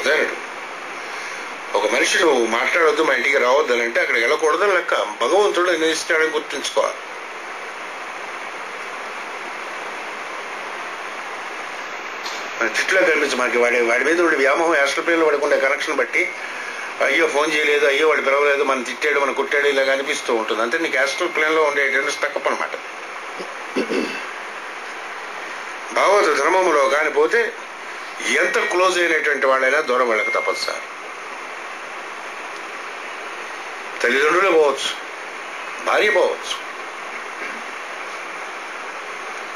అదేనండి, ఒక మనిషి నువ్వు మాట్లాడొద్దు, మా ఇంటికి రావద్దు అని అంటే అక్కడికి వెళ్ళకూడదని లెక్క. భగవంతుడు నిర్ణయిస్తాడని గుర్తుంచుకోవాలి. తిట్లో కనిపించు మనకి వాడి మీద ఉండే వ్యామోహం యాస్ట్రల్ ప్లేన్లో పడుకుండే కనెక్షన్ బట్టి అయ్యో ఫోన్ చేయలేదు, అయ్యో వాడు పిలవలేదు, మనం తిట్టాడు, మనం కుట్టాడు, ఇలా అనిపిస్తూ ఉంటుంది. అంటే నీకు యాస్ట్రల్ ప్లేన్లో ఉండేటువంటి స్టక్అప్ అనమాట. భాగవత ధర్మంలో కానిపోతే ఎంత క్లోజ్ అయినటువంటి వాళ్ళైనా దూరం వెళ్ళక తప్పదు సార్. తల్లిదండ్రులే పోవచ్చు, భార్య పోవచ్చు,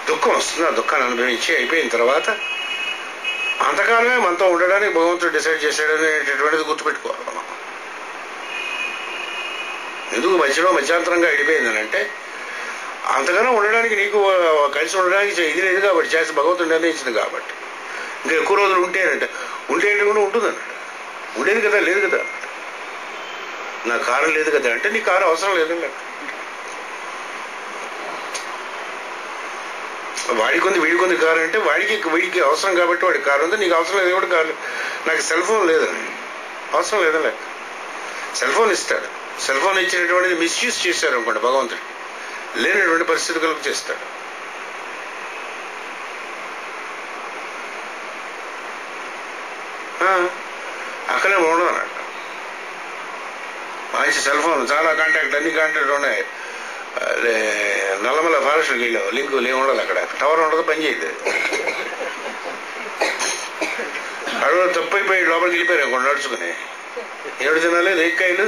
దుఃఖం వస్తుంది. ఆ దుఃఖాన్ని అనుభవించి అయిపోయిన తర్వాత అంతకాలమే మనతో ఉండడానికి భగవంతుడు డిసైడ్ చేశాడనేటటువంటిది గుర్తుపెట్టుకోవాలి మనం. ఎందుకు మధ్యాంతరంగా విడిపోయిందని అంటే అంతగానో ఉండడానికి, నీకు కలిసి ఉండడానికి ఇది లేదు కాబట్టి, చేసి భగవంతుడు నిర్ణయించింది కాబట్టి. ఇంకా ఎక్కువ రోజులు ఉంటే కూడా ఉంటుందన్నాడు. ఉండేది కదా, లేదు కదా, నా కారు లేదు కదా అంటే నీ కారు అవసరం లేదండి. వాడికొంది వీడికొంది కారు అంటే వీడికి అవసరం కాబట్టి వాడి కారు ఉంది, నీకు అవసరం లేదు కూడా కారు. నాకు సెల్ ఫోన్ లేదని, అవసరం లేదని లెక్క. సెల్ ఫోన్ ఇస్తాడు. సెల్ ఫోన్ ఇచ్చినటువంటిది మిస్యూజ్ చేశారు అనుకోండి, భగవంతుడు లేనటువంటి పరిస్థితి కలుగు చేస్తాడు. అక్కడే ఉండదు అన్నట్టు. మంచి సెల్ ఫోన్, చాలా అన్ని కాంటాక్ట్ ఉన్నాయి. నల్లమల ఫారెస్ట్కి వెళ్ళావు, లింకులు ఏమి ఉండదు అక్కడ, టవర్ ఉండదు, పని చేయదు. అడవులో తప్పైపోయి లోపలికి వెళ్ళిపోయారు అనుకోండి నడుచుకుని. ఏడు తినాలి, రేక్కాయలు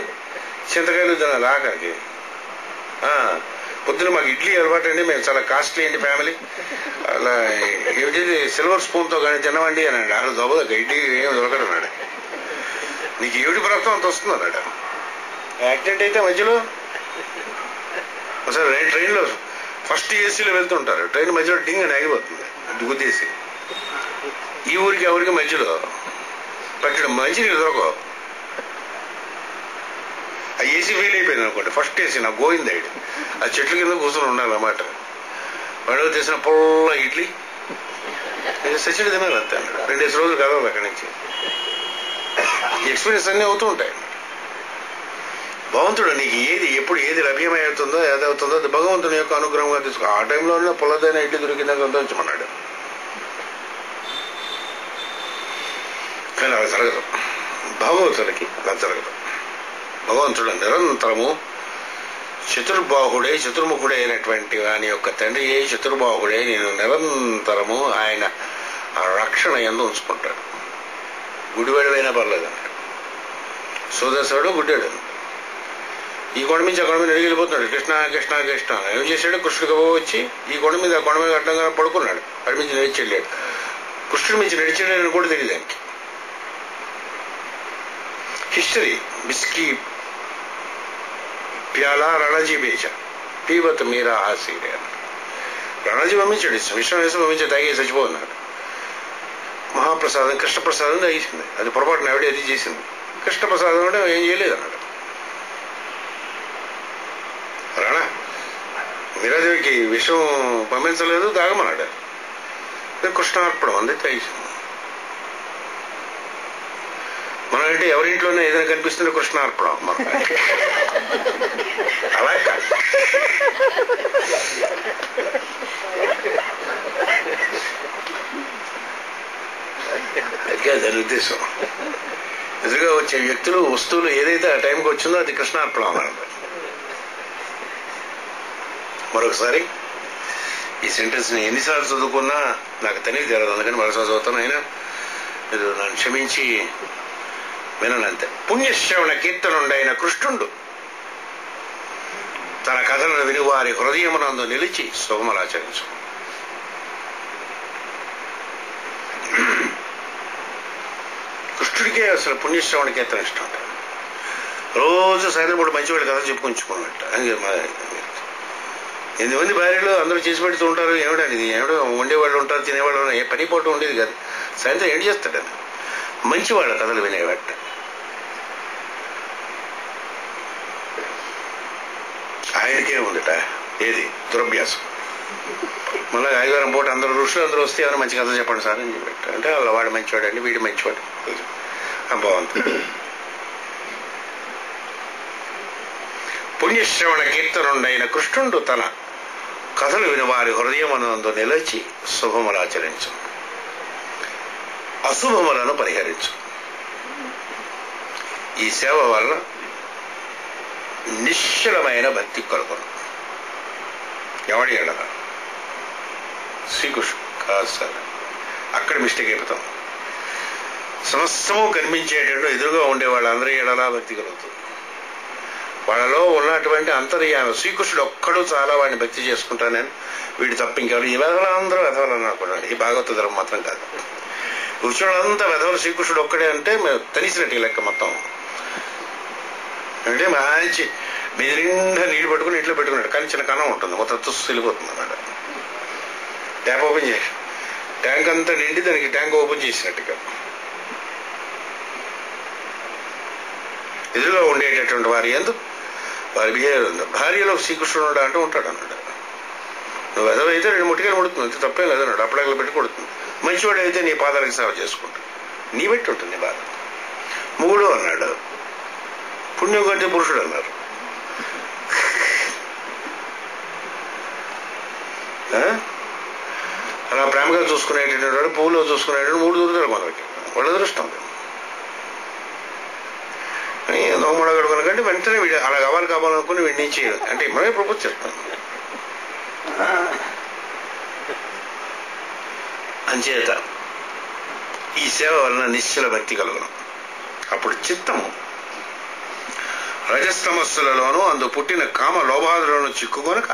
చింతకాయలు తినాలి ఆఖరికి. పొద్దున మాకు ఇడ్లీ అలవాటు అండి, మేము చాలా కాస్ట్లీ అండి ఫ్యామిలీ. అలా ఏమిటి సిల్వర్ స్పూన్తో కానీ తినవండి అని అండి. అసలు దొబ్బదక్క ఇడ్లీ ఏమి దొరకడు అన్నాడు. నీకు ఏమిటి ప్రాప్తం అంత వస్తుంది అన్నాడు. యాక్సిడెంట్ అయితే మధ్యలో అసలు ట్రైన్లో ఫస్ట్ ఏసీలో వెళ్తుంటారు, ట్రైన్ మధ్యలో డింగ్ అని ఆగిపోతుంది గుద్దేసి. ఈ ఊరికి ఆ ఊరికి మధ్యలో పెట్టడం మంచినీళ్ళు దొరకవు. ఆ ఏసీ ఫెయిల్ అయిపోయింది అనుకోండి, ఫస్ట్ ఏసీ నాకు గోయింది ఐడి. ఆ చెట్ల కింద కూర్చొని ఉండాలన్నమాట. వాడు తీసిన పొల్ల ఇడ్లీ సచిడి తినాలి అంతే అన్నాడు. 2 రోజులు కదవాలి అక్కడి నుంచి. ఎక్స్పీరియన్స్ అన్నీ అవుతూ ఉంటాయి. భగవంతుడు నీకు ఎప్పుడు ఏది లభ్యమవుతుందో ఏదవుతుందో అది భగవంతుని యొక్క అనుగ్రహంగా తీసుకో. ఆ టైంలోనే పొలదైన ఇడ్లీ దొరికిందా సంతోషమన్నాడు. కానీ అలా జరగదు, భగవంతుడికి అలా జరగదు. భగవంతుడు నిరంతరము చతుర్ముఖుడే అయినటువంటి వాని యొక్క తండ్రి చతుర్బాహుడే నేను నిరంతరము ఆయన రక్షణ యందు ఉంచుకుంటాడు. గుడివాడివైనా పర్లేదు అన్నాడు. సోదరుడు గుడ్డాడు, ఈ కొండ మీద ఆ కొండ మీద వెళ్ళిపోతున్నాడు. కృష్ణ కృష్ణ కృష్ణ ఏం చేశాడు? కృష్ణుడికి వచ్చి ఈ కొండ మీద ఆ కొండ మీద అడ్డంగా పడుకున్నాడు. అడి నుంచి నడిచి వెళ్ళాడు. కృష్ణుడి నుంచి నడిచాడని కూడా తెలియదు ఆయనకి. హిస్టరీ బిస్కీ ప్యాలా రణజీ బేచ పీవత్ మీరా హాసీరే అన్నాడు. రణజీ పంపించాడు, విషయం వేసి పంపించి తాగి చచ్చిపోతున్నాడు. మహాప్రసాదం కృష్ణప్రసాదం తాగింది. అది పొరపాటున ఆవిడ అది చేసింది. కృష్ణప్రసాదం అంటే ఏం చేయలేదు అన్నాడు. రాణా మీరాదేవికి విషం పంపించలేదు, తాగమన్నాడు. కృష్ణార్పణం అంది తాగింది. మనం అంటే ఎవరింట్లోనే ఏదైనా కనిపిస్తుంటే కృష్ణార్పణం మనం అలా కాదు. అది దాని ఉద్దేశం. ఎదురుగా వచ్చే వ్యక్తులు వస్తువులు ఏదైతే ఆ టైంకి వచ్చిందో అది కృష్ణార్పణం అన్నాడు. మరొకసారి ఈ సెంటెన్స్ ని ఎన్నిసార్లు చదువుకున్నా నాకు తెలియదు తెలియదు, అందుకని మరోసారి చదువుతాను. అయినా మీరు నన్ను క్షమించి వినంతే. పుణ్యశ్రవణ కీర్తనుండైన కృష్ణుడు తన కథలను విని వారి హృదయమునందు నిలిచి శుభములాచరించు. కృష్ణుడికే అసలు పుణ్యశ్రవణ కీర్తన ఇష్టం అంట. రోజు సాయంత్రం పూట మంచివాళ్ళు కథ చెప్పుకుంటుకోనట. 8 భార్యలు అందరూ చేసి పెడుతూ ఉంటారు. ఏమిటనేది ఏమిటో వండేవాళ్ళు ఉంటారు, తినేవాళ్ళు ఏ పని పోటు ఉండేది కాదు. సాయంత్రం ఏం చేస్తాడని మంచివాళ్ళ కథలు వినేవాట. ఆయనకే ఉందట ఏది దురభ్యాసం. మళ్ళీ ఆదివారం పూట అందరూ ఋషులు అందరూ వస్తే ఎవరైనా మంచి కథ చెప్పండి సార్ అని చెప్పారు. అంటే వాడు మంచివాడు అండి, వీడు మంచివాడు. బాగుంది. పుణ్యశ్రవణ కీర్తనుండైన కృష్ణుడు తన కథలు విని వారి హృదయమునందు నిలిచి శుభములాచరించు, అశుభములను పరిహరించు. ఈ సేవ వలన నిశ్చలమైన భక్తి కలుగును. ఎవడి ఎడల? శ్రీకృష్ణుడు కాదు సార్, అక్కడ మిస్టేక్ అయిపోతాం. సమస్తము కనిపించేటట్టు ఎదురుగా ఉండే వాళ్ళందరి ఎడలా భక్తి కలుగుతుంది. వాళ్ళలో ఉన్నటువంటి అంతర్యామి శ్రీకృష్ణుడు ఒక్కడు చాలా వాడిని భక్తి చేసుకుంటానని, వీడు తప్ప ఇంకెవరు ఈ వెధవలు అందరూ వెధవలు అనుకున్నాడు. ఈ భాగవత ధర్మం మాత్రం కాదు. కూర్చోళ్ళంతా వెధవలు, శ్రీకృష్ణుడు ఒక్కడే అంటే తెలిసినట్టు లెక్క మొత్తం. అంటే మంచి మీద నిండా నీళ్ళు పట్టుకుని ఇంట్లో పెట్టుకున్నాడు, కానీ చిన్న కణం ఉంటుంది, మొత్తం తుస్సు వెళ్ళిపోతుంది అన్నమాట. ట్యాప్ ఓపెన్ చేసి ట్యాంక్ అంతా నిండి దానికి ట్యాంక్ ఓపెన్ చేసినట్టుగా ఎదురుగా ఉండేటటువంటి వారి ఎందుకు వారి బిహేవియర్ ఉంది. భార్యలో శ్రీకృష్ణుడు అంటూ ఉంటాడు అన్నాడు. నువ్వు వెదవైతే 2 ముట్టికలు ముడుతుంది, అంత తప్పేం లేదన్నాడు. అప్పటికలు పెట్టి కొడుతుంది. మంచివాడు అయితే నీ పాదాలకు సేవ చేసుకుంటాడు, నీ పెట్టి ఉంటుంది బాధ. 3 అన్నాడు, పుణ్యం కంటే పురుషుడు అన్నారు. అలా ప్రేమగా చూసుకునేటటువంటి వాడు, పువ్వులో చూసుకునేటప్పుడు 3 దొరుకుతారు మనకి. వాళ్ళ అదృష్టం. దోమడ గడుకునకంటే వెంటనే వీడు అలా కావాలనుకుని వీడి నుంచి అంటే మనమే ప్రపోజ్ చేస్తాం. అంచేత ఈ సేవ వలన నిశ్చల భక్తి కలుగును. అప్పుడు చిత్తము రజస్తమస్సులలోనూ అందు పుట్టిన కామ లోభాదులను చిక్కుకొనక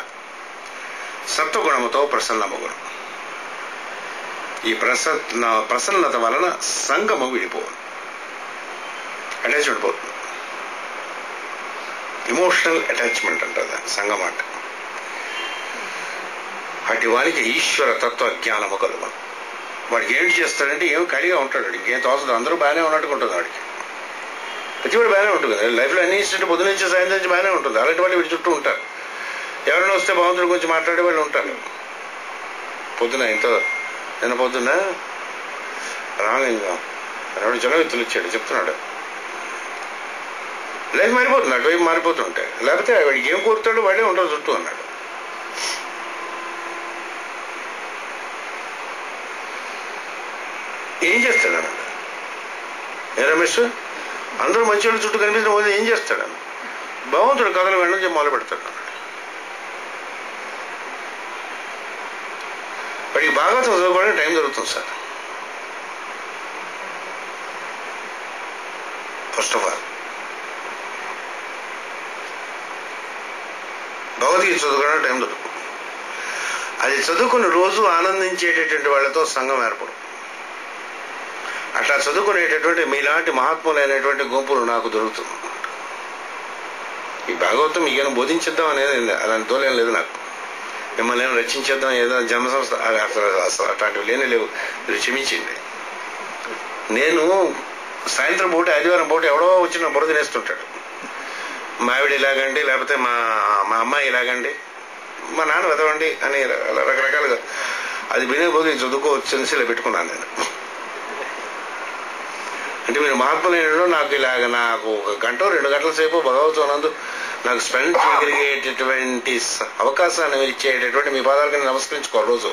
సత్వగుణముతో ప్రసన్నమగును. ఈ ప్రసన్నత వలన సంగము విడిపోవును, అటాచ్మెంట్ పోతుంది. ఇమోషనల్ అటాచ్మెంట్ అంటారు సంగం అంట. అటు వానికి ఈశ్వర తత్వ జ్ఞానము కలుగును. వాడికి ఏంటి చేస్తాడంటే ఏమి ఖాళీగా ఉంటాడు, ఇంకేం తోచదు, అందరూ బాగానే ఉన్నట్టుకుంటుంది వాడికి. ప్రతి వాడు బాగానే ఉంటుంది కదా లైఫ్లో, అన్ని ఇష్టం పొద్దున నుంచి సాయంత్రం నుంచి బాగానే ఉంటుంది. అలాంటి వాళ్ళు వీడి చుట్టూ ఉంటారు. ఎవరైనా వస్తే భగవంతుడి గురించి మాట్లాడే వాళ్ళు ఉంటారు. నిన్న పొద్దున్న రామలింగం ఎవరు జనవిత్తులు ఇచ్చాడు, చెప్తున్నాడు లైఫ్ మారిపోతుంది, అటువైపు మారిపోతుంటాయి. లేకపోతే వాడికి ఏం కోరుతాడు వాడే ఉంటాడు చుట్టూ అన్నాడు. ఏం చేస్తాడు అన్నాడు. ఏ రమేష్, అందరూ మంచి వాళ్ళు చుట్టూ కనిపించిన పోతే ఏం చేస్తాడని భగవంతుడు కథలు వెళ్ళడం చెప్పి మొదలు పెడతాడు అన్నాడు. వాడికి బాగా చదువుకోవడానికి టైం దొరుకుతుంది sir. First of all Bhagavad Gita చదువుకోవడానికి టైం దొరుకుతుంది. అది చదువుకుని రోజు ఆనందించేటటువంటి వాళ్ళతో సంఘం ఏర్పడు. అట్లా చదువుకునేటటువంటి మీలాంటి మహాత్ములైనటువంటి గుంపులు నాకు దొరుకుతుంది. ఈ భాగవతం మీకేమైనా బోధించేద్దాం అనేది అలాంటి తోలేం లేదు నాకు. మిమ్మల్ని ఏమైనా రచించేద్దాం ఏదో జన్మ సంస్థ అసలు అట్లాంటివి లేనే లేవు. మీరు క్షమించింది. నేను సాయంత్రం పూట ఆదివారం పూట ఎవడో వచ్చి నా బుర్ర తినేస్తుంటాడు. మా ఆవిడ ఇలాగండి, లేకపోతే మా అమ్మాయి ఇలాగండి, మా నాన్న వెదవండి అని రకరకాలుగా అది వినేపోతే చదువుకోవచ్చు ఇలా పెట్టుకున్నాను నేను. అంటే మీరు మహాత్ములైనలో నాకు ఇలాగ నాకు 1 గంట 2 గంటల సేపు భగవద్గీత నాకు స్పెండ్ చేయగలిగేటటువంటి అవకాశాన్ని మీరు ఇచ్చేటటువంటి మీ పాదాలకు నేను నమస్కరించుకోవాలి రోజు.